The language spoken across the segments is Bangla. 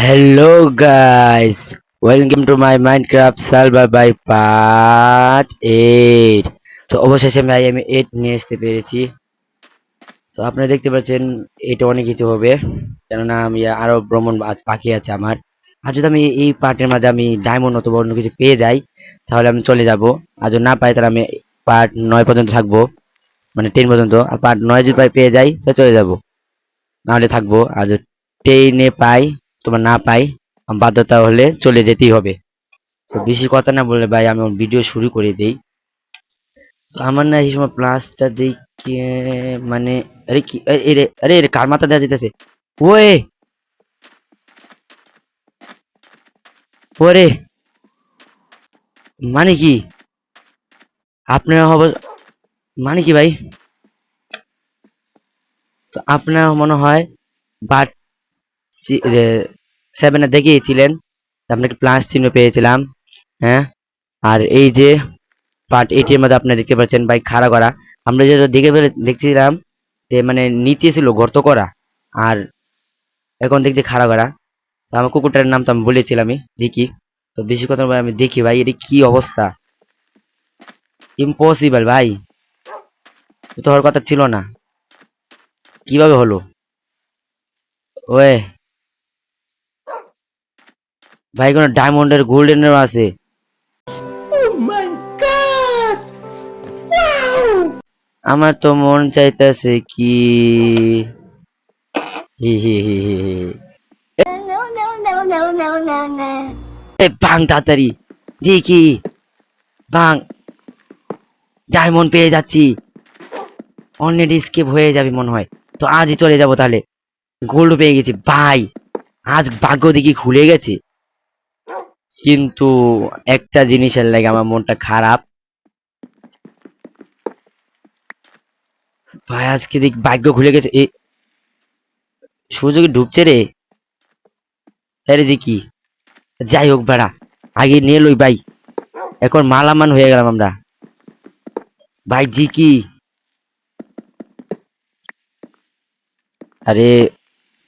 Hello guys, welcome to my Minecraft server by part 8। তো অবশেষে আমি 8 নিয়ে আসতে পেরেছি। তো আপনারা দেখতে পাচ্ছেন এটা অনেক কিছু হবে, কেননা আমি আরো ভ্রমণ আজ বাকি আছে আমার। আর যদি আমি এই পার্টের মাঝে আমি ডায়মন্ড অথবা অন্য কিছু পেয়ে যাই, তাহলে আমি চলে যাব। আর যদি না পাই তাহলে আমি পার্ট 9 পর্যন্ত থাকবো, মানে 10 পর্যন্ত। আর পার্ট 9 যদি পেয়ে যাই তাহলে চলে যাব, নাহলে থাকবো। আর যদি 10 পাই তোমার না পাই, বাধ্যতা হলে চলে যেতেই হবে। তো বেশি কথা না বলে ভাই আমি ভিডিও শুরু করে দেই। তো আমার না এই সময় প্লাসটা দেখে মানে, আরে কি, আরে কার মাথা দেওয়া যেতেছে? ওয়ে ওরে, মানে কি আপনার হবে, মানে কি ভাই? তো আপনার মনে হয় বাট 7 দেখিয়েছিলেন, আপনাকে প্লাস চিহ্ন পেয়েছিলাম। হ্যাঁ, আর এই যে পার্ট 8 এর মধ্যে আপনি দেখতে পাচ্ছেন ভাই খাড়া করা। আমরা যেটা দেখছিলাম যে মানে নিচে ছিল গর্ত করা, আর এখন দেখছি খাড়া করা। তো আমার কুকুরটার নাম তো আমি বলেছিলামই, জিকি। তো বেশি কথা ভাই আমি দেখি ভাই এটা কি অবস্থা, ইম্পসিবল ভাই, এ তো হওয়ার কথা ছিল না। কিভাবে হলো? ওয়ে ভাই, কোনো ডায়মন্ডের গোল্ডেনেরও আছে? Oh my god! Wow! আমার তো মন চাইতেছে কি, হি হি হি হি হি। No, no, no, no, no, no, no. এ ভাঙ তাড়াতাড়ি, জিকি ভাঙ, ডায়মন্ড পেয়ে যাচ্ছি, অলরেডি স্কেপ হয়ে যাবে মনে হয়। তো আজই চলে যাব তাহলে, গোল্ড পেয়ে গেছি ভাই, আজ ভাগ্য দেখি খুলে গেছে। কিন্তু একটা জিনিসের লাগে আমার মনটা খারাপ ভাই, আজকে দেখ ভাগ্য খুলে গেছে। এ সুযোগে ডুবছে রে, আরে যে কি, যাই হোক বেড়া, আগে নিয়ে লই ভাই, এখন মালামাল হয়ে গেলাম আমরা ভাই। জি কি, আরে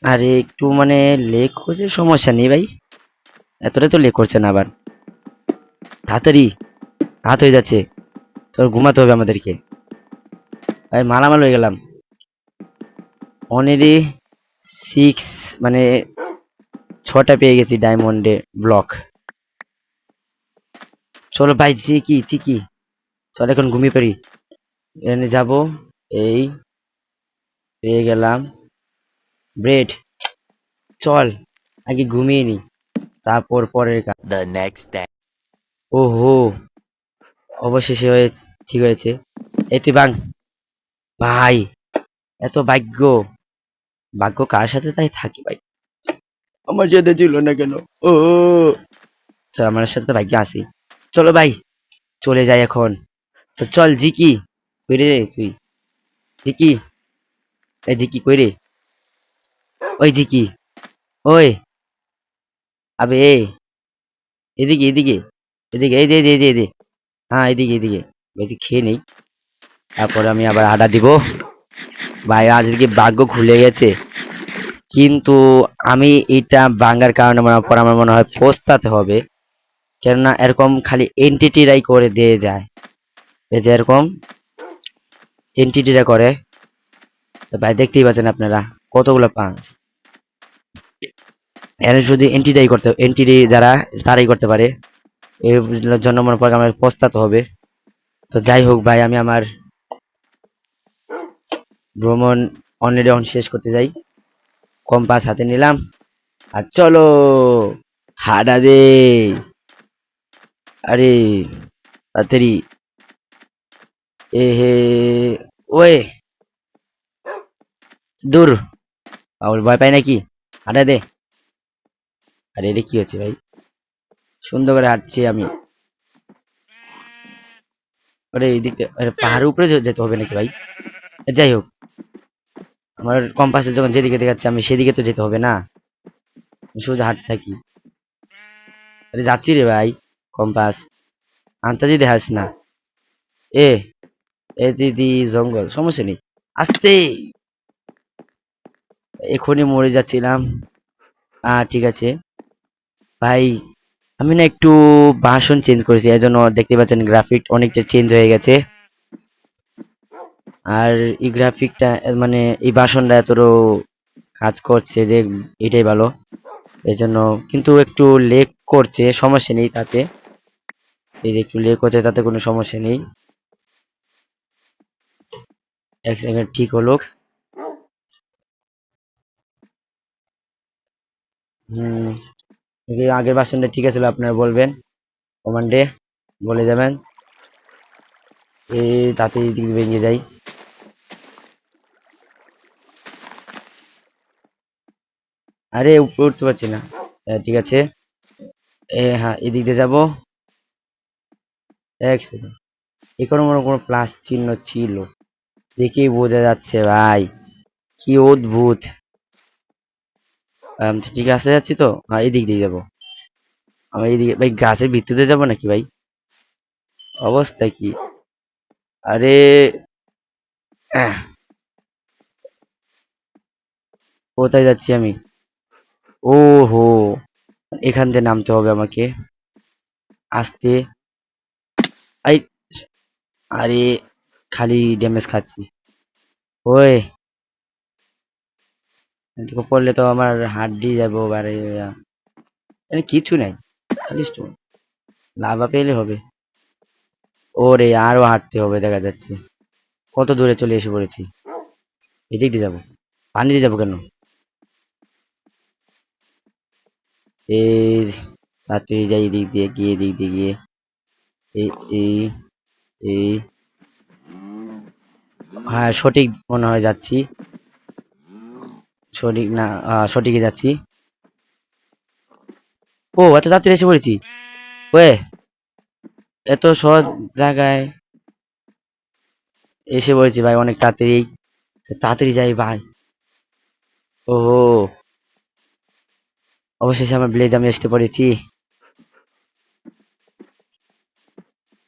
আরে একটু মানে লেক হচ্ছে, সমস্যা নেই ভাই, এতটা তো লেক করছে না আবার। তাড়াতাড়ি, রাত হয়ে যাচ্ছে, তোর ঘুমাতে হবে আমাদেরকে। ভাই মালামাল হয়ে গেলাম অনেরই, 6 মানে 6টা পেয়ে গেছি ডায়মন্ডে ব্লক। চলো ভাই, চিকি চিকি, চল এখন ঘুমিয়ে পারি, এনে যাব। এই পেয়ে গেলাম ব্রেড, চল আগে ঘুমিয়ে নি, তারপর পরের কাজ। The next day. ওহো, অবশেষে হয়ে ঠিক হয়েছে। এই তুই বাং ভাই, এত ভাগ্য, ভাগ্য কার সাথে তাই থাকি ভাই, আমার সাথে ছিল না কেন? ও স্যার, আমার সাথে তো ভাগ্য আছে। চলো ভাই, চলে যাই এখন। তো চল জিকি, কই রে তুই? জিকি, এই জিকি কই রে? ওই জিকি, ওই, আবে এদিকে এদিকে এদিকে, এই যে এই যে এই যে এই যে, হ্যাঁ এদিকে এদিকে, বলছি খেয়ে নেই, তারপরে আমি আবার আড্ডা দিব। ভাই আজকে ভাগ্য খুলে গেছে, কিন্তু আমি এটা ভাঙার কারণে আমার মনে হয় পস্তাতে হবে। কেননা এরকম খালি এন্টিটিরাই করে দিয়ে যায়, এই যে এরকম এন্টিটিরা করে। তো ভাই দেখতেই পাচ্ছেন আপনারা কতগুলো পাঁচ, এর শুধু এন্টিটাই করতে, এন্টিটি যারা তারাই করতে পারে, এর জন্য মনে পড়ে আমার পস্তাতে হবে। তো যাই হোক ভাই, আমি আমার ভ্রমণ অলরেডি শেষ করতে যাই। কম্পাস হাতে নিলাম, আর চলো হাডা দে, আরে তাড়াতাড়ি, এ হে, ওয়ে দূর, পাগল ভয় পাই নাকি, হাঁটা দে। আরে এটা কি হচ্ছে ভাই, সুন্দর করে হাঁটছি আমি। আরে এই দিকটা, আরে পাহাড়ের উপরে যেতে হবে নাকি ভাই? যাই হোক, আমার কম্পাসে যখন যেদিকে দেখাচ্ছে আমি সেদিকে তো যেতে হবে না, সোজা হাঁটতে থাকি। আরে যাচ্ছি রে ভাই, কম্পাস আন্তাজি দেখাস না। এ এ দিদি জঙ্গল, সমস্যা নেই, আস্তে, এখনই মরে যাচ্ছিলাম। ঠিক আছে ভাই। আমি না একটু ভাষণ চেঞ্জ করেছি, এই জন্য দেখতে পাচ্ছেন গ্রাফিক অনেকটা চেঞ্জ হয়ে গেছে। আর এই গ্রাফিকটা মানে এই ভাষণটা এতটাও কাজ করছে যে এটাই ভালো। এই জন্য কিন্তু একটু লেগ করছে, সমস্যা নেই তাতে। এই যে একটু লেগ করছে তাতে কোনো সমস্যা নেই। এক সেকেন্ড ঠিক হলো। হুম, এই আগের ভাষণটা ঠিক আছে আপনারা বলবেন কমান্ডে, বলে যাবেন। এই তাড়াতাড়ি দিক দিয়ে ভেঙে যাই। আরে উপরে উঠতে পারছি না। ঠিক আছে। হ্যাঁ এদিক দিয়ে যাবো। এক সেকেন্ড, এখানে মনে হয় কোনো প্লাস চিহ্ন ছিল, দেখেই বোঝা যাচ্ছে ভাই। কি অদ্ভুত। ঠিক আছে যাচ্ছি তো, হ্যাঁ এদিক দিয়ে যাবো। আমি এইদিকে ভাই গাছের ভিতরে যাবো নাকি ভাই? অবস্থা কি? আরে আহ, কোথায় যাচ্ছি আমি? ও হো, এখান থেকে নামতে হবে আমাকে আস্তে। আই, আরে খালি ড্যামেজ খাচ্ছি। ওই এদিকে পড়লে তো আমার হাড্ডি যাবো বারে। এখানে কিছু নাই, খালি স্টোন। লাভা পেলে হবে। ওরে আরো হাঁটতে হবে দেখা যাচ্ছে। কত দূরে চলে এসে পড়েছি। এদিক দিয়ে যাবো, পানি দিয়ে যাবো কেন? এই তাড়াতাড়ি যাই, এদিক দিয়ে গিয়ে এদিক দিয়ে গিয়ে এই এই এই হ্যাঁ সঠিক মনে হয় যাচ্ছি। সঠিক না, সঠিকই যাচ্ছি। ও এত তাড়াতাড়ি এসে পড়েছি। ওয়ে, এত সহজ জায়গায় এসে পড়েছি ভাই অনেক তাড়াতাড়ি। তাড়াতাড়ি যাই ভাই। ও অবশেষে আমার ব্লেজ আমি আসতে পড়েছি।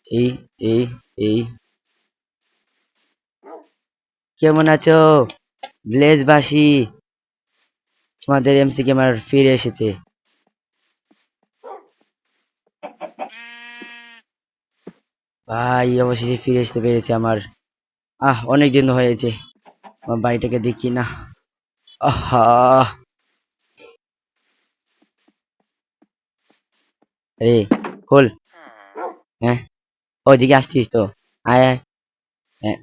এই এই এই কেমন আছো ব্লেজ বাসী? তোমাদের এমসি গেমার ফিরে এসেছে ভাই, অবশেষে ফিরে আসতে পেরেছে আমার। অনেক দিন হয়েছে আমার বাড়িটাকে দেখি না। আহা, রে খোল। হ্যাঁ ওইদিকে আসছিস তো, আয় আয়। হ্যাঁ,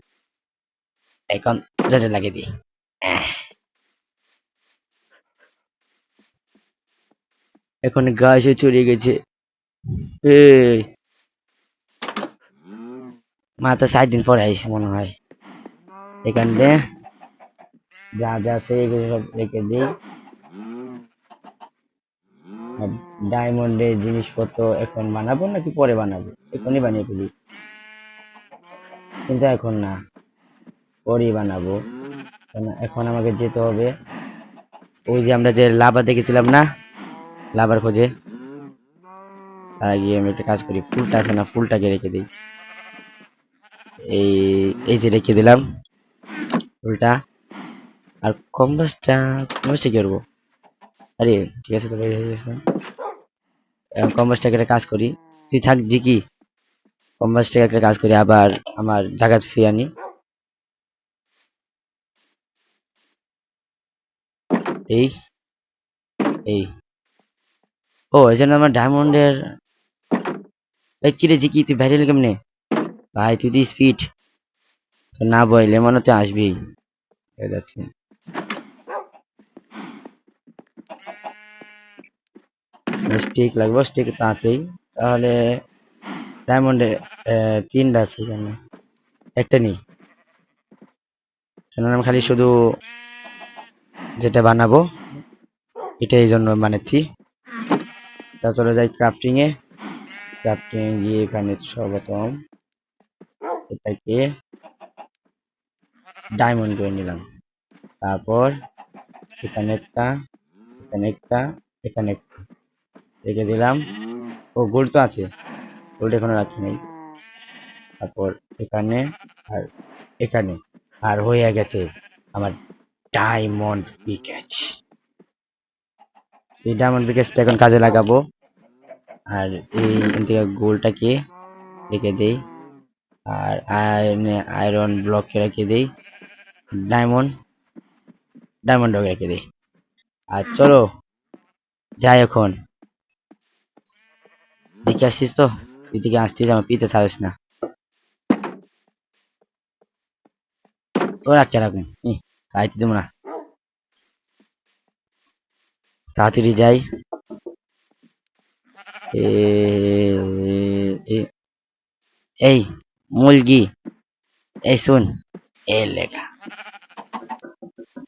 এখন জোরে লাগিয়ে দিই। আহ, এখন গাছে চলে গেছে। এই মাত্র 4 দিন পরে আইসে মনে হয়। এখানে যা যা আছে এগুলো সব রেখে দিই। আর ডায়মন্ডের জিনিসপত্র এখন বানাবো নাকি পরে বানাবো? এখনই বানিয়ে ফেলি, কিন্তু এখন না, পরেই বানাবো। কেন এখন আমাকে যেতে হবে ওই যে আমরা যে লাভা দেখেছিলাম না, লাভার খোঁজে। তার আগে আমি একটা কাজ করি, ফুলটা আছে না, ফুলটাকে রেখে দিই। এই এই যে রেখে দিলাম ফুলটা। আর কম্বাসটা কি করবো? আরে ঠিক আছে তো, বের হয়ে গেছে। এখন কম্বাসটাকে একটা কাজ করি, তুই থাক জি কি। কম্বাসটাকে একটা কাজ করি, আবার আমার জায়গা ফিরে আনি। এই এই ও এই জন্য আমার ডায়মন্ডের। এই কিরে জি কি, তুই বাইরে এলি কেমনে? ভাই তুই দি স্পিড তো না বইলে মনে তো আসবি। হয়ে যাচ্ছে। স্টিক লাগবে, স্টিক তো আছেই। তাহলে ডায়মন্ডে 3টা আছে এখানে, একটা নেই। কারণ আমি খালি শুধু যেটা বানাবো এটা এই জন্য বানাচ্ছি। তা চলে যাই ক্রাফটিং এ। ক্রাফটিং গিয়ে এখানে সর্বপ্রথম এটাকে ডায়মন্ড করে নিলাম। তারপর এখানে একটা, এখানে একটা, এখানে একটা রেখে দিলাম। ও গোল্ড তো আছে, গোল্ড এখনো রাখি নাই। তারপর এখানে আর এখানে, আর হয়ে গেছে আমার ডায়মন্ড পিকেজ। এই ডায়মন্ড পিকেসটা এখন কাজে লাগাবো। আর এই থেকে গোলটাকে রেখে দেই, আর আয়রন ব্লককে রেখে দেই, ডায়মন্ড রেখে দেই। আর চলো যাই এখন। দিকে আসছিস তো? তুই দিকে আসছিস, আমার পিতে ছাড়িস না। তোর আটকে রাখুন, তাইতে দেবো না। তাড়াতাড়ি যাই। এই মুরগি, এই শুন, এ লেখা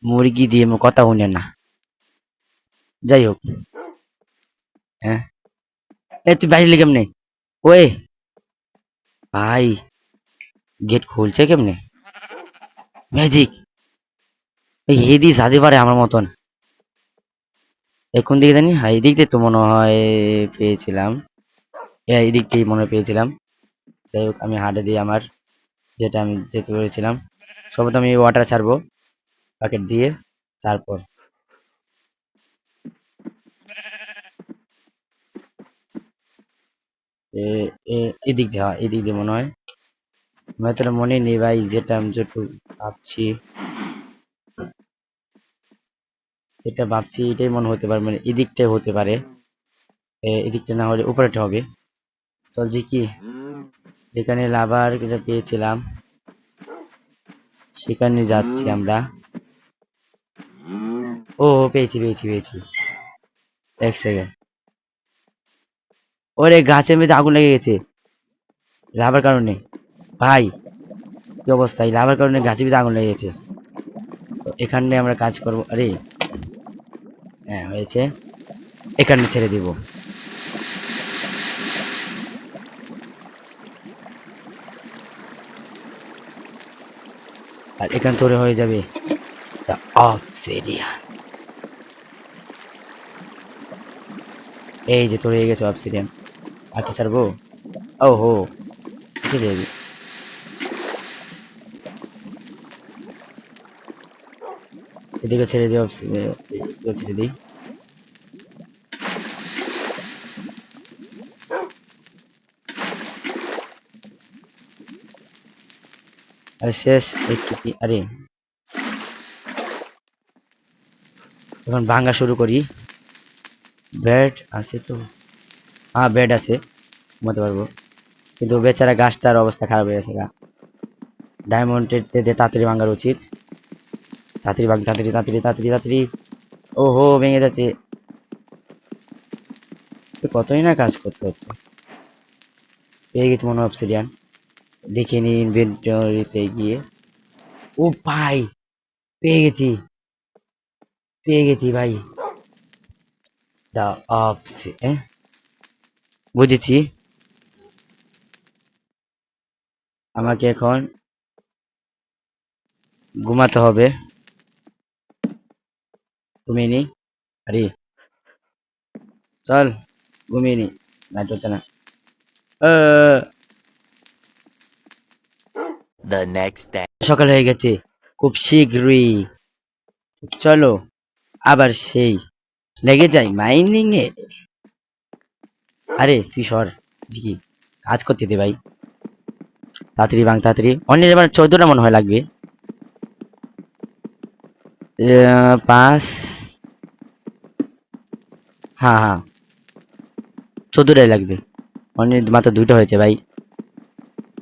মুরগি দিয়ে কথা শুনে না। যাই হোক, হ্যাঁ তুই বাইরে কেমনে? ওয়ে ভাই, গেট খুলছে কেমনে? ম্যাজিক! এই হেদি সাজে পারে আমার মতন। কোন দিকে জানি, হ্যাঁ এই দিক দিয়ে তো মনে হয় পেয়েছিলাম। এই দিক দিয়ে মনে হয় পেয়েছিলাম। যাই হোক, আমি হাঁটে দিয়ে আমার যেটা আমি যেতে পেরেছিলাম। সর্বপ্রথম আমি ওয়াটার ছাড়বো বাকেট দিয়ে, তারপর এদিক দিয়ে, হ্যাঁ এদিক দিয়ে মনে হয়। আমার তো মনে নেই ভাই, যেটা আমি যেটুকু ভাবছি, এটাই মনে হতে পারে, মানে এদিকটাই হতে পারে। এদিকটা না হলে উপরেটা হবে। চল জি কি, যেখানে লাভার যেটা পেয়েছিলাম সেখানে যাচ্ছি আমরা। ও পেয়েছি পেয়েছি পেয়েছি, এক সেকেন্ড। ওরে গাছের মধ্যে আগুন লেগে গেছে লাভার কারণে। ভাই কি অবস্থা, এই লাভার কারণে গাছের ভিতরে আগুন লেগে গেছে। তো এখানে আমরা কাজ করবো। আরে হ্যাঁ হয়েছে, এখানে ছেড়ে দিব। আর এখান তৈরি হয়ে যাবে দ্য অবসিডিয়ান। এই যে তৈরি হয়ে গেছে অবসিডিয়ান। আর কি ছাড়বো? ও হো, ঠিক আছে। এদিকে ছেড়ে দিই, এদিকে ছেড়ে দিই। আর শেষ একটু কি, আরে এখন ভাঙা শুরু করি। বেড আছে তো, হ্যাঁ বেড আছে, ঘুমাতে পারবো। কিন্তু বেচারা গাছটার অবস্থা খারাপ হয়ে গেছে গা। ডায়মন্ডের তাড়াতাড়ি ভাঙার উচিত। তাড়াতাড়ি ভাঙ, তাড়াতাড়ি তাড়াতাড়ি তাড়াতাড়ি তাড়াতাড়ি। ও হো, ভেঙে যাচ্ছে। কতই না কাজ করতে হচ্ছে। পেয়ে গেছি মনে হয় অবসিডিয়ান, দেখে নি ইনভেন্টরিতে গিয়ে। ও ভাই, পেয়ে গেছি, পেয়ে গেছি ভাই। দা অবসি, বুঝেছি। আমাকে এখন ঘুমাতে হবে। ঘুমিয়ে নি। আরে চল ঘুমিয়ে নি, নাইট হচ্ছে না। আহ, The next day. সকাল হয়ে গেছে খুব শীঘ্রই। চলো আবার সেই লেগে যাই মাইনিং এ। আরে তুই সর, কি কাজ করতে দে ভাই। তাড়াতাড়ি ভাঙ, তাড়াতাড়ি। অন্য এবার 14টা মনে হয় লাগবে। 5, হ্যাঁ হ্যাঁ 14টাই লাগবে। অন্য মাত্র 2টা হয়েছে ভাই।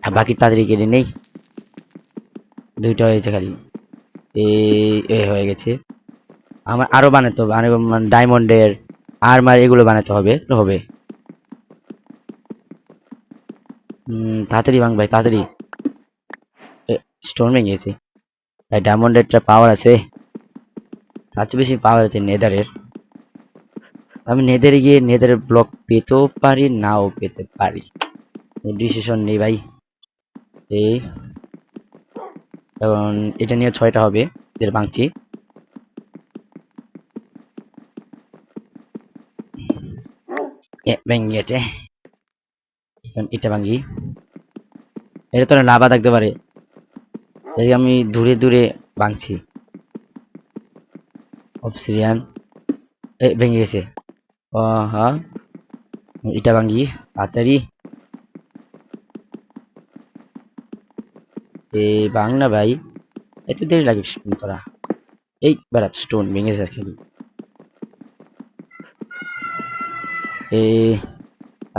আর বাকি তাড়াতাড়ি কেটে নেই। 2টা হয়েছে খালি। এ এ হয়ে গেছে। আমার আরো বানাতে হবে, আরো ডায়মন্ডের আর্মার এগুলো বানাতে হবে, তো হবে। তাড়াতাড়ি ভাঙ ভাই, তাড়াতাড়ি। স্টোন ভেঙে গেছে ভাই। ডায়মন্ডের পাওয়ার আছে, তার চেয়ে বেশি পাওয়ার আছে নেদারের। আমি নেদারে গিয়ে নেদারের ব্লক পেতেও পারি, নাও পেতে পারি। ডিসিশন নেই ভাই। এই এখন এটা নিয়ে 6টা হবে যেটা ভাঙছি। ভেঙে গেছে। এখন এটা ভাঙি। এটা তো লাভা থাকতে পারে, এই যে আমি দূরে দূরে ভাঙছি। অবসিডিয়ান ভেঙে গেছে। হ্যাঁ, এটা ভাঙ্গি তাড়াতাড়ি। ভাঙ না ভাই, এত দেরি লাগে তোরা। এই বেড়া স্টোন ভেঙে যাচ্ছে খালি। এ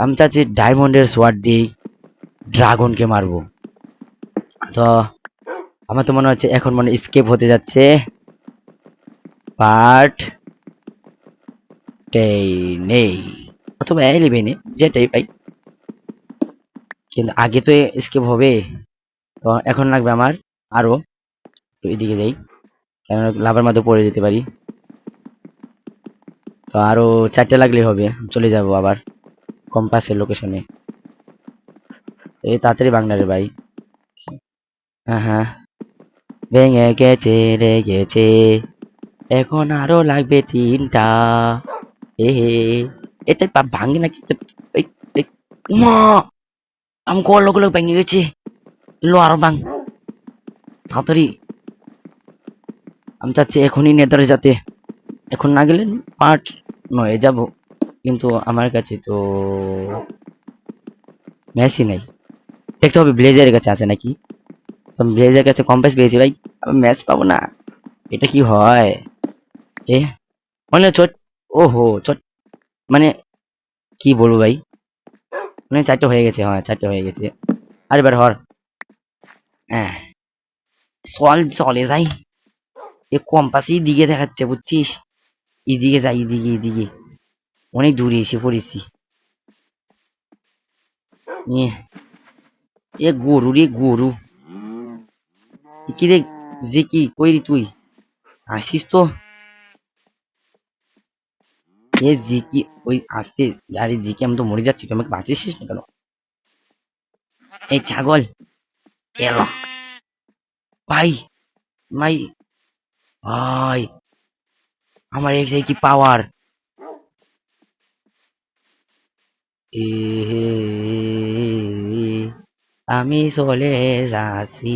আমি চাচ্ছি ডায়মন্ডের সোয়ার্ড দিয়ে ড্রাগনকে মারবো। তো আমার তো মনে হচ্ছে এখন মনে স্কেপ হতে যাচ্ছে পার্ট 10 অথবা 11, যেটাই ভাই, কিন্তু আগে তো স্কেপ হবে। তো এখন লাগবে আমার আরো, তো এদিকে যাই, কেন লাভার মধ্যে পড়ে যেতে পারি। তো আরো 4টে লাগলেই হবে, চলে যাব আবার কম্পাসের লোকেশনে। এই তাড়াতাড়ি বাংলারে ভাই। হ্যাঁ হ্যাঁ, ভেঙে গেছে রেগেছে, এখন আরো লাগবে 3টা। হে এতে ভাঙে নাকি? এই এই মা, আমি কল লোক ভেঙে গেছে। লো আরো ভাঙ তাড়াতাড়ি। আমি চাচ্ছি এখনই নেদারে যাতে, এখন না গেলে পার্ট 9 যাব, কিন্তু আমার কাছে তো ম্যাচই নাই। দেখতে হবে ব্লেজারের কাছে আছে নাকি। তো ব্লেজারের কাছে কম্পাস পেয়েছি ভাই, আমি ম্যাচ পাবো না, এটা কি হয়? এ মানে চট, ওহো চট, মানে কি বলবো ভাই, মানে 4টে হয়ে গেছে, হ্যাঁ 4টে হয়ে গেছে। আরে বার হর, হ্যাঁ চলে যাই। এ কম্পাসই দিকে দেখাচ্ছে বুঝছিস, এদিকে যাই, এদিকে এদিকে, অনেক দূরে এসে পড়েছি। এ এ গরু রে গরু, কি রে, যে কি কই রে তুই, আসিস তো। এ জিকি ওই আসতে, আরে জিকি আমি তো মরে যাচ্ছি, তুই আমাকে বাঁচিয়েছিস না কেন? এই ছাগল এলো ভাই, ভাই ভাই, আমার এই কি পাওয়ার। এ আমি চলে যাচ্ছি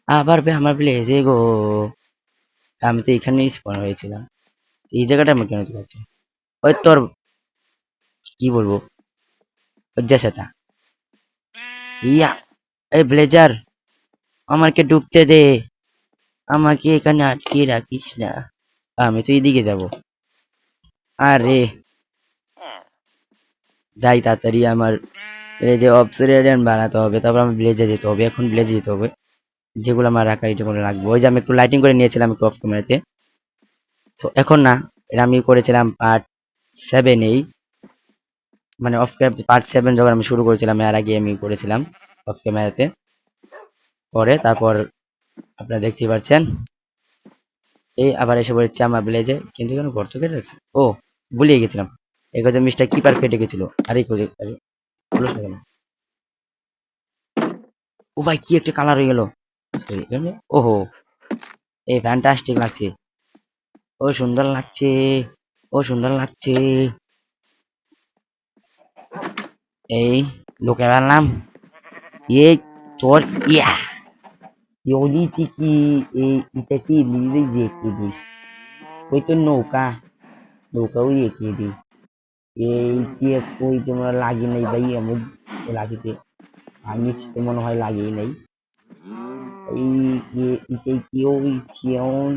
আবার আমার প্লেসে গো। আমি তো এখানেই স্পন হয়েছিলাম, এই জায়গাটা আমি কেন পাচ্ছি? ওই তোর কি বলবো, যে সেটা ইয়া, এই ব্লেজার আমাকে ঢুকতে দে, আমাকে এখানে আটকে রাখিস না, আমি তো এদিকে যাব। আরে যাই তাড়াতাড়ি, আমার এই যে অবসিডিয়ান বানাতে হবে, তারপর আমার ব্লেজে যেতে হবে, এখন ব্লেজে যেতে হবে, যেগুলো আমার রাখা এটা করে রাখবো। ওই যে আমি একটু লাইটিং করে নিয়েছিলাম একটু অফ ক্যামেরাতে, তো এখন না, এটা আমি করেছিলাম পার্ট 7 মানে অফ পার্ট 7 যখন আমি শুরু করেছিলাম, এর আগে আমি করেছিলাম অফ ক্যামেরাতে। পরে তারপর আপনারা দেখতেই পাচ্ছেন, এই আবার এসে পড়েছে আমার ভিলেজে, কিন্তু কেন গর্ত কেটে রাখছে? ও ভুলিয়ে গেছিলাম, এই কথা মিস্টার কিপার ফেটে গেছিল। আরে খুঁজে, আরে বলো না কেন? ও ভাই কি একটা কালার হয়ে গেল, ওহো এই ফ্যান্টাস্টিক লাগছে, ও সুন্দর লাগছে, ও সুন্দর লাগছে। এই ঢুকে গেলাম, এই তোর ইয়া ইউনিটি কি, এই এটা কি লিলে দেখিয়ে দি, ওই তো নৌকা, নৌকাও দেখিয়ে দি। এই যে কই তোমরা লাগি নাই ভাই, আমার লাগিছে, আমি তো মনে হয় লাগিয়ে নাই। এই যে ইতে কি ওই চিয়ন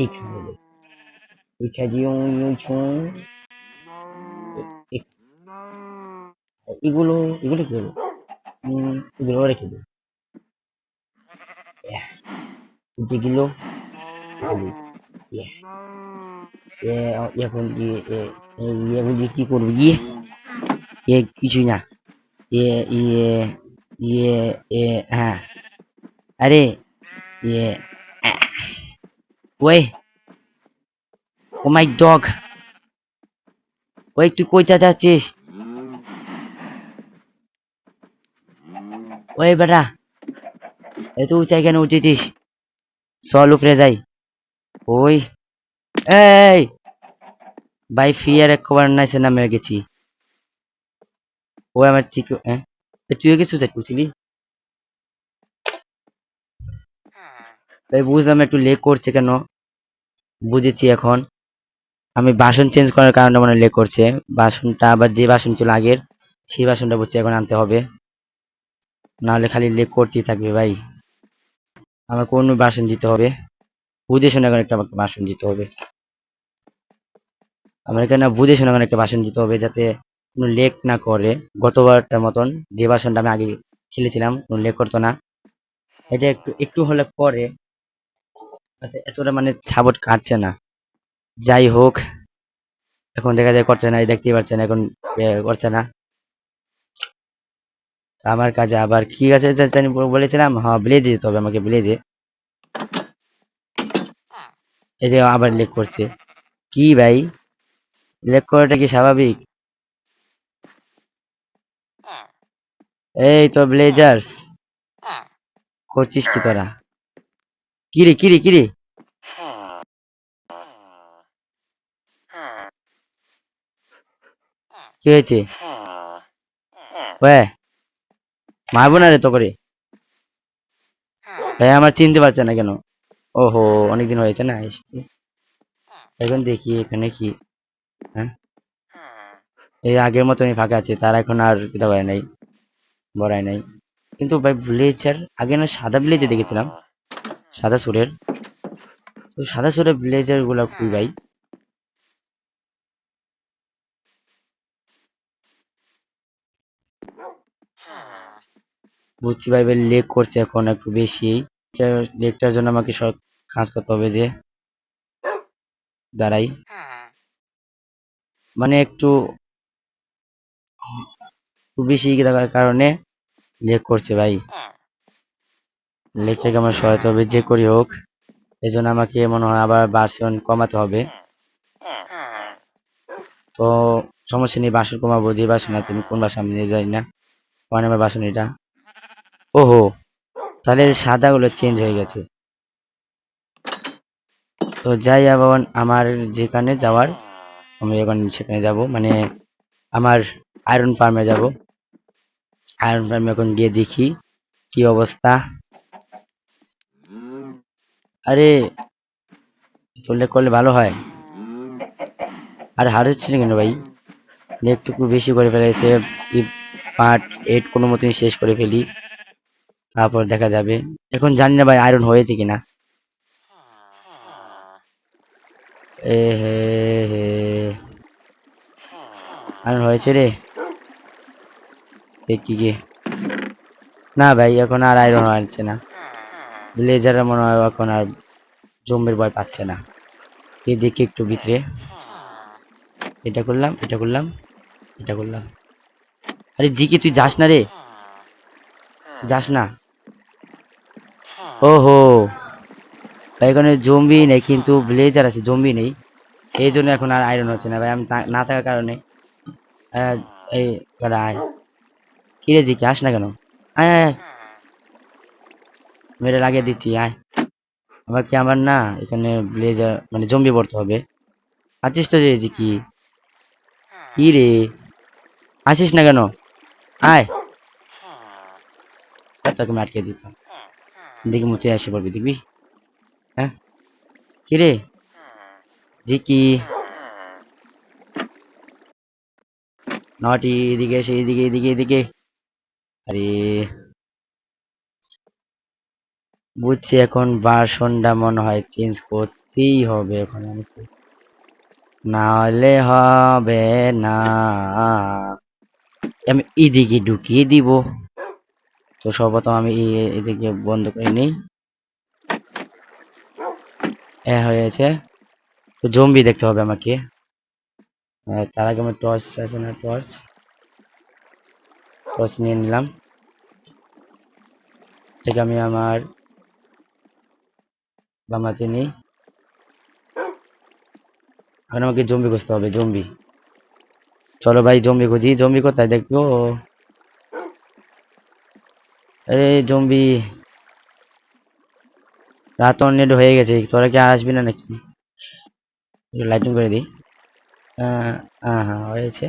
এখানে দেখ, এখানে ওই ছুঁ এগুলো, এগুলো কি হলো? এগুলো রেখে দিই, যেগুলো খালি এখন দিয়ে এখন দিয়ে কি করবো গিয়ে, কিছুই না, ইয়ে ইয়ে ইয়ে হ্যাঁ, আরে ইয়ে ওই, ও মাই ডগ, ওই তুই কইটা যাচ্ছিস? ওই বেটা, এত উঁচাই কেন উঠেছিস? চল উপরে যাই। ওই এই ভাই ফিয়ার একবার নাইসে নামে গেছি। ও আমার চিকু, হ্যাঁ তুইও কি সুইসাইড করছিলি? ভাই বুঝলাম একটু লেক করছে কেন, বুঝেছি এখন। আমি বাসন চেঞ্জ করার কারণে মনে লেগ করছে। বাসনটা আবার যে বাসন ছিল আগের সেই বাসনটা বুঝছি এখন আনতে হবে, নাহলে খালি লেগ করতেই থাকবে ভাই। আমার কোন বাসন দিতে হবে, বুঝে শুনে এখন একটা আমাকে বাসন দিতে হবে। আমার এখানে বুঝে শুনে এখন একটা বাসন দিতে হবে যাতে কোনো লেগ না করে। গতবারটার মতন যে বাসনটা আমি আগে খেলেছিলাম কোনো লেগ করতো না, এটা একটু একটু হলে পরে এতটা মানে সাপোর্ট কাটছে না। যাই হোক, এখন দেখা যায় করছে না, এই দেখতেই পাচ্ছেন এখন করছে না। তো আমার কাজে আবার কি আছে জানি বলেছিলাম, হ্যাঁ ব্লেজে যেতে হবে আমাকে, ব্লেজে। এই যে আবার লেগ করছে, কি ভাই লেগ করাটা কি স্বাভাবিক? এই তো ব্লেজার্স, করছিস কি তোরা? কিরে কিরে কিরে, কি হয়েছে? ওয়ে মারবো না রে তো করে। ভাই আমার চিনতে পারছে না কেন? ওহো, অনেকদিন হয়েছে না এসেছি। এখন দেখি এখানে কি, হ্যাঁ এই আগের মতনই ফাঁকা আছে, তারা এখন আর কিতা করে নাই, বড়াই নাই। কিন্তু ভাই ব্লেজার আগে না সাদা ব্লেজার দেখেছিলাম, সাদা সুরের। তো সাদা সুরের ব্লেজার গুলা কই ভাই? বুঝছি ভাই, ভাই লেগ করছে এখন একটু বেশি। লেগটার জন্য আমাকে সব কাজ করতে হবে, যে দাঁড়াই, মানে একটু একটু বেশি থাকার কারণে লেগ করছে ভাই। লেগটাকে আমার সহায়তা হবে যে করি হোক, এই জন্য আমাকে মনে হয় আবার বাসন কমাতে হবে। তো সমস্যা নেই, বাসন কমাবো, যে বাসন আছে আমি কোন বাসন আমি নিয়ে যাই না, ওয়ান নাম্বার বাসন এটা। ওহো, তাহলে সাদা গুলো চেঞ্জ হয়ে গেছে। তো যাই আবার আমার যেখানে যাওয়ার, আমি এখন সেখানে যাব, মানে আমার আয়রন ফার্মে যাব। আয়রন ফার্মে এখন গিয়ে দেখি কি অবস্থা। আরে চললে করলে ভালো হয়। আর হারছে না কেন ভাই? লেগটুকু বেশি করে ফেলেছে, পার্ট 8 কোনো মতন শেষ করে ফেলি, তারপর দেখা যাবে। এখন জানি না ভাই আয়রন হয়েছে কিনা। এ হে হে, আয়রন হয়েছে রে, দেখি কি। না ভাই এখন আর আয়রন হচ্ছে না, ব্লেজারের মনে হয় এখন আর জম্বের ভয় পাচ্ছে না। এই দেখি একটু ভিতরে, এটা করলাম এটা করলাম এটা করলাম। আরে জিকি তুই যাস না রে, তুই যাস না। ওহো, ভাই এখানে জম্বি নেই কিন্তু ব্লেজার আছে, জম্বি নেই, এই জন্য এখন আর আয়রন হচ্ছে না ভাই, আমি না থাকার কারণে। আহ, এই করা আয়, কি রে জিকি আস না কেন? আয় আয় আয়, মেরে লাগিয়ে দিচ্ছি আয়। আবার কি আমার না এখানে ব্লেজার মানে জম্বি পড়তে হবে। আছিস তো রে জিকি, কি রে আসিস না কেন? আয়, আর তোকে আমি আটকে দিতাম, দেখি মুতে এসে পড়বি দেখবি। হ্যাঁ কি রে জিকি, নটি এদিকে এসে, এদিকে এদিকে এদিকে। আরে বুঝছি, এখন বাসনটা মনে হয় চেঞ্জ করতেই হবে এখন আমাকে, না হলে হবে না। আমি এদিকে ঢুকিয়ে দিব। তো সর্বপ্রথম আমি এদিকে বন্ধ করে নিই। হয়েছে। তো জম্বি দেখতে হবে আমাকে। তার আগে আমার টর্চ আছে না, টর্চ, টর্চ নিয়ে নিলাম। থেকে আমি আমার বামাতে নিই। এখন আমাকে জম্বি খুঁজতে হবে, জম্বি। চলো ভাই জম্বি খুঁজি, জম্বি কোথায় দেখবো? আরে জম্বি, রাত অনেক হয়ে গেছে, তোরা কি আর আসবি না নাকি? লাইটিং করে দিই। হ্যাঁ হ্যাঁ হয়েছে,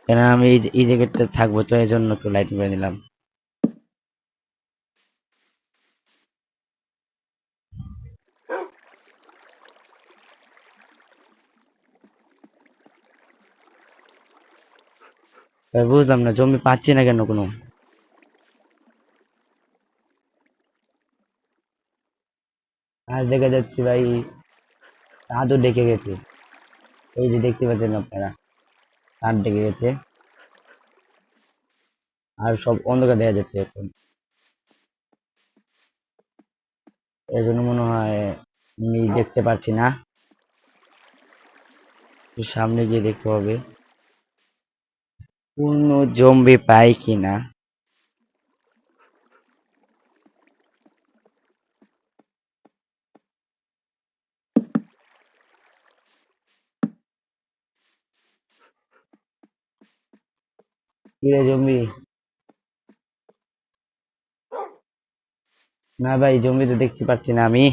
কেন আমি এই জায়গাটা থাকবো তো এই জন্য একটু লাইটিং করে নিলাম। ভাই বুঝলাম না জমি পাচ্ছি না কেন কোনো। আজ দেখা যাচ্ছে ভাই চাঁদও ডেকে গেছে, এই যে দেখতে পাচ্ছেন আপনারা, চাঁদ ডেকে গেছে আর সব অন্ধকার দেখা যাচ্ছে এখন। এই জন্য মনে হয় আমি দেখতে পারছি না, একটু সামনে গিয়ে দেখতে হবে কোনো জম্বি পাই কিনা। কি রে জম্বি? না ভাই জম্বি তো দেখতে পাচ্ছি না আমি,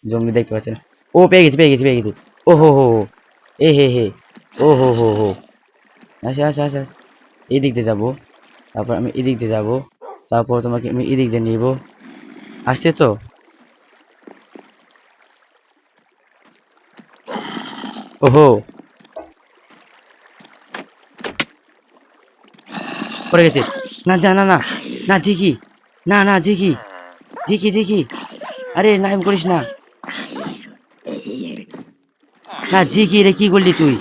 জম্বি দেখতে পাচ্ছি না। ও পেয়ে গেছি পেয়ে গেছি পেয়ে গেছি। ও হো হো হো, এ হে হে, ও হো হো হো, আসে আসে আসে আসে। এই দিক দিয়ে যাবো, তারপর আমি এদিক দিয়ে যাবো, তারপর তোমাকে আমি এদিক দিয়ে নিবো। আসছে তো? ওহো, পড়ে গেছে। না না না না, না ঝিকি, না না ঝিকি, ঝিকি ঝিকি, আরে নাইম করিস না, না ঝিকি রে, কি করলি তুই?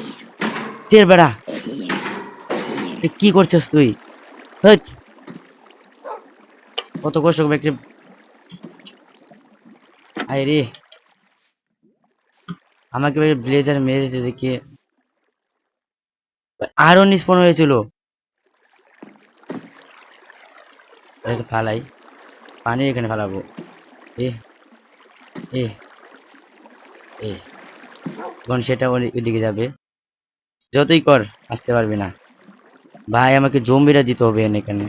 তের বেড়া, এ কি করছিস তুই? হেৎ, কত কষ্ট করে একটা, আরে রে, আমাকে ব্লেজার মেরেছে দেখে আরো নিষ্পন্ন হয়েছিল। এটাকে ফালাই, পানি এখানে ফালাবো। এ এ এ এখন সেটা ওইদিকে যাবে, যতই কর আসতে পারবি না ভাই। আমাকে জম্বিরা দিতে হবে এখানে,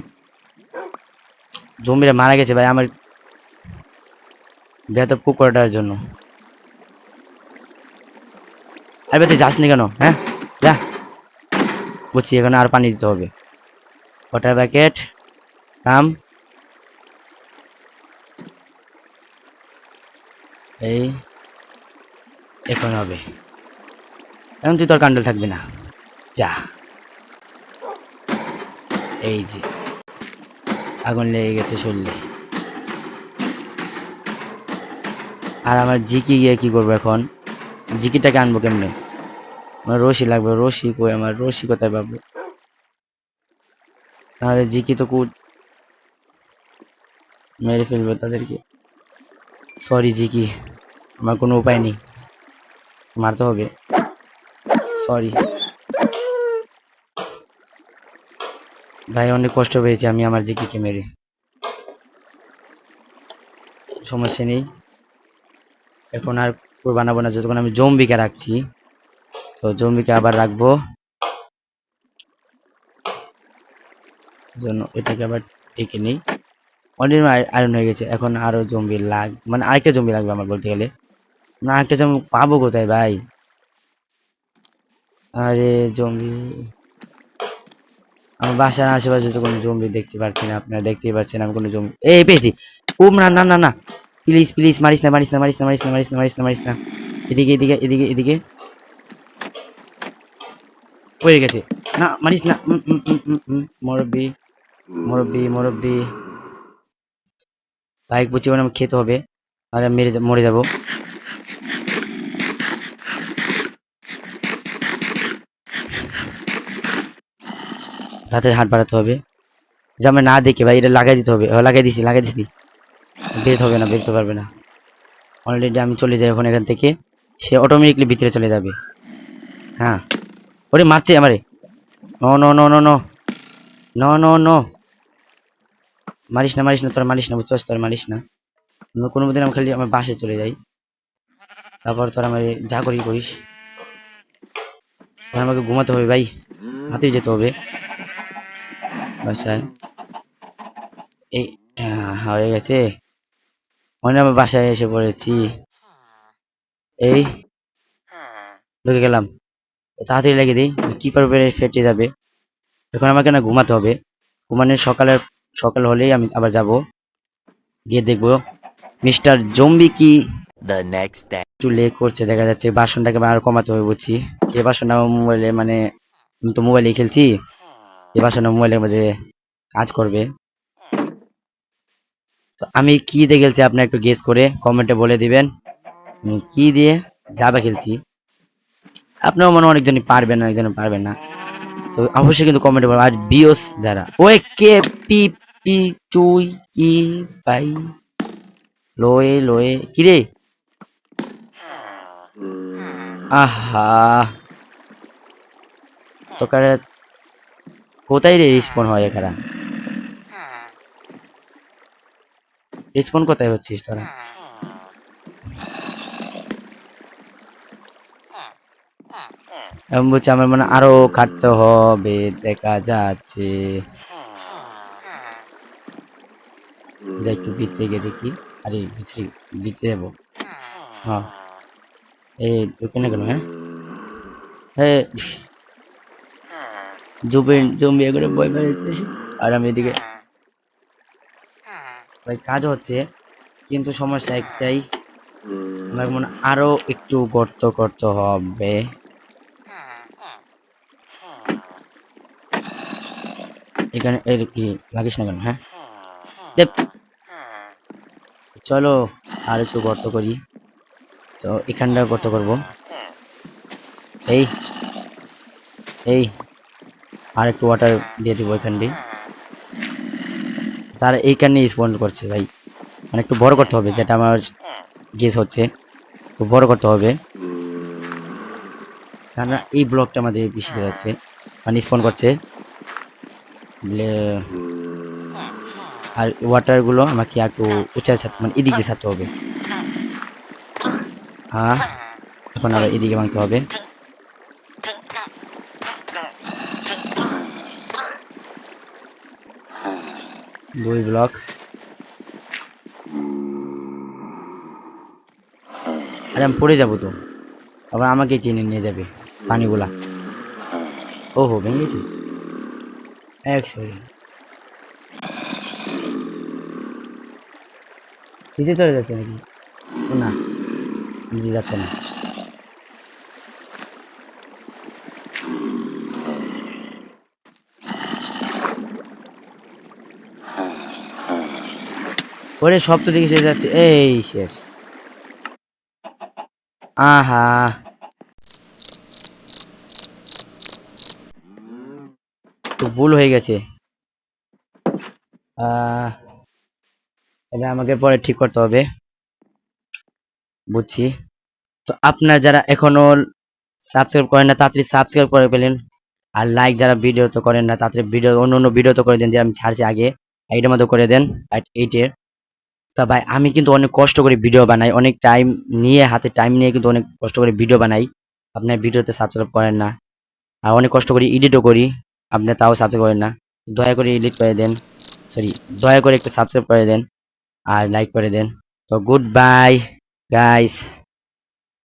জম্বিরা মারা গেছে ভাই আমার বেয়াদব কুকুরটার জন্য। আরে তুই যাস নি কেন? হ্যাঁ যা, বুঝছি এখানে আর পানি দিতে হবে। ওয়াটার প্যাকেট কাম, এই এখন হবে, এখন তুই তোর কান্ডল থাকবি না, যা। এই যে আগুন লেগে গেছে শরীরে। আর আমার জিকি গিয়ে কি করবো এখন? জিকিটাকে আনবো কেমনে? আমার রশি লাগবে, রশি কই, আমার রশি কোথায় পাবো? তাহলে জিকি তো মেরে ফেলবো তাদেরকে। সরি জিকি, আমার কোনো উপায় নেই, মারতে হবে, সরি ভাই, অনেক কষ্ট পেয়েছি আমি আমার জিকিকে মেরে। সমস্যা নেই, এখন আর বানাবো না যতক্ষণ আমি জম্বিকে রাখছি। তো জম্বিকে আবার রাখবো, জন্য এটাকে আবার ডেকে নিই। অলরেডি আয়রন হয়ে গেছে, এখন আরো জম্বি মানে আরেকটা জম্বি লাগবে আমার বলতে গেলে। না আরেকটা জম্বি পাবো কোথায় ভাই? আরে জম্বি, আমার বাসার আশেপাশে তো কোনো জম্বি দেখতে পাচ্ছি না, আপনারা দেখতেই পাচ্ছেন আমি কোনো জম্বি এই পেয়েছি। ও না না না না, প্লিজ প্লিজ মারিস না মারিস না মারিস না মারিস না মারিস না মারিস না মারিস না, এদিকে এদিকে এদিকে এদিকে পড়ে গেছে। না মারিস না, মুরব্বি মুরব্বি মুরব্বি, বাইক বুঝি আমার খেতে হবে, আর আমি মরে যাবো। হাতের হাত বাড়াতে হবে, যে আমরা না দেখে ভাই এটা লাগাই দিতে হবে। লাগাই দিছি, বের হবে না, বেরোতে পারবে না। অলরেডি আমি চলে যাই এখন এখান থেকে, সে অটোমেটিকলি ভিতরে চলে যাবে। হ্যাঁ, ওরে মারছে আমারে, no no no no no no no no, মারিস না মারিস না, তোর মারিস না, বুঝছস, তোর মারিস না। কোনো দিন আমি খালি আমার বাসায় চলে যাই, তারপর তোর আমার যা করি করিস। এখন আমাকে ঘুমাতে হবে ভাই, হাতে যেতে হবে বাসায়। এই হয়ে গেছে, মনে আমার বাসায় এসে পড়েছি, এই ঢুকে গেলাম। তাড়াতাড়ি লাগিয়ে দিই, কি পারবে ফেটে যাবে। এখন আমাকে না ঘুমাতে হবে, ঘুমানোর সকাল হলেই আমি আবার যাব, গিয়ে দেখবো মিস্টার জম্বি কি The next day. একটু লেট করছে দেখা যাচ্ছে। বাসনটাকে আরো কমাতে হবে বুঝছি, যে বাসনটা আমার মোবাইলে, মানে আমি তো মোবাইলে খেলছি, এই বাসনা মোবাইলের মধ্যে কাজ করবে। তো আমি কি দিয়ে খেলছি আপনি একটু গেস করে কমেন্টে বলে দিবেন আমি কি দিয়ে জাভা খেলছি। আপনার মনে হয় অনেকজনই পারবেন না, অনেকজন পারবেন না। তো অবশ্যই কিন্তু কমেন্টে বলবেন। আর বিওস যারা ওই কে পি পি তুই কি ভাই লয়ে লয়ে কি রে আহা তোকার কোথায় রে রিস্পন হয় এখানে? রিস্পন কোথায় হচ্ছিস তোরা? আমি বলছি আমার মানে আরো খাটতে হবে দেখা যাচ্ছে। যাই একটু ভিতরে গিয়ে দেখি। আরে ভিতরে ভিতরে যাবো। হ্যাঁ এই ঢুকে না কেন? হ্যাঁ হ্যাঁ জম্বি করে বই বেড়াইতেছি আর আমি এদিকে ভাই কাজ হচ্ছে কিন্তু সমস্যা একটাই আমার মনে হয় আরো একটু গর্ত করতে হবে। এখানে এই কি লাগিস না কেন? হ্যাঁ দেব। চলো আর একটু গর্ত করি। তো এখানটা গর্ত করব। এই এই আর একটু ওয়াটার দিয়ে দিব এখান দিয়ে। তার এইখানে স্পন করছে ভাই, মানে একটু বড় করতে হবে যেটা আমার গেস হচ্ছে খুব বড় করতে হবে কারণ এই ব্লকটা আমাদের বেশি হয়ে যাচ্ছে মানে স্পন করছে আর ওয়াটার গুলো আমাকে একটু উঁচাই ছাড়তে মানে এদিকে ছাড়তে হবে। হ্যাঁ এখন আবার এদিকে ভাঙতে হবে। 2 ব্লক। আরে আমি পড়ে যাবো তো, আবার আমাকে টেনে নিয়ে যাবে পানিগুলা। ওহো ভেঙে গেছে। এক সেকেন্ড নিচে চলে যাচ্ছে নাকি? ও না নিচে যাচ্ছে না। ওরে সব তো দিকে শেষ যাচ্ছে এই শেষ। আহা তো ভুল হয়ে গেছে। আহ এটা আমাকে পরে ঠিক করতে হবে। বুঝছি। তো আপনার যারা এখনো সাবস্ক্রাইব করেন না তাড়াতাড়ি সাবস্ক্রাইব করে ফেলেন। আর লাইক যারা ভিডিও তো করেন না তাড়াতাড়ি ভিডিও অন্য অন্য ভিডিও তো করে দেন যে আমি ছাড়ছি আগে এইটার মধ্যে করে দেন at 8 তা ভাই আমি কিন্তু অনেক কষ্ট করে ভিডিও বানাই, অনেক টাইম নিয়ে হাতে টাইম নিয়ে কিন্তু অনেক কষ্ট করে ভিডিও বানাই। আপনার ভিডিওতে সাবস্ক্রাইব করেন না আর অনেক কষ্ট করে এডিটও করি, আপনি তাও সাবস্ক্রাইব করেন না। দয়া করে এডিট করে দেন, সরি দয়া করে একটু সাবস্ক্রাইব করে দেন আর লাইক করে দেন। তো গুড বাই গাইস।